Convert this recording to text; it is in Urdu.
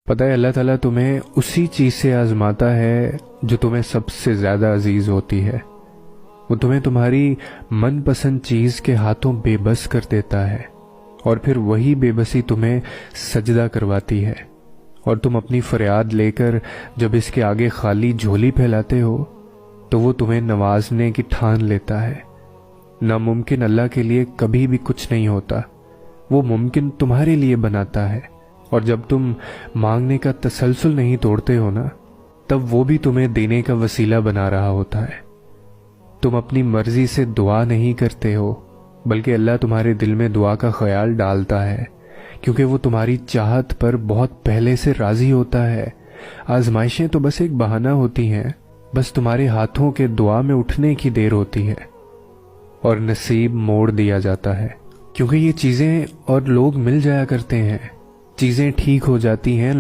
پتہ ہے اللہ تعالیٰ تمہیں اسی چیز سے آزماتا ہے جو تمہیں سب سے زیادہ عزیز ہوتی ہے۔ وہ تمہیں تمہاری من پسند چیز کے ہاتھوں بے بس کر دیتا ہے، اور پھر وہی بے بسی تمہیں سجدہ کرواتی ہے، اور تم اپنی فریاد لے کر جب اس کے آگے خالی جھولی پھیلاتے ہو تو وہ تمہیں نوازنے کی ٹھان لیتا ہے۔ ناممکن اللہ کے لیے کبھی بھی کچھ نہیں ہوتا، وہ ممکن تمہارے لیے بناتا ہے، اور جب تم مانگنے کا تسلسل نہیں توڑتے ہو نا، تب وہ بھی تمہیں دینے کا وسیلہ بنا رہا ہوتا ہے۔ تم اپنی مرضی سے دعا نہیں کرتے ہو، بلکہ اللہ تمہارے دل میں دعا کا خیال ڈالتا ہے، کیونکہ وہ تمہاری چاہت پر بہت پہلے سے راضی ہوتا ہے۔ آزمائشیں تو بس ایک بہانہ ہوتی ہیں، بس تمہارے ہاتھوں کے دعا میں اٹھنے کی دیر ہوتی ہے، اور نصیب موڑ دیا جاتا ہے، کیونکہ یہ چیزیں اور لوگ مل جایا کرتے ہیں، چیزیں ٹھیک ہو جاتی ہیں،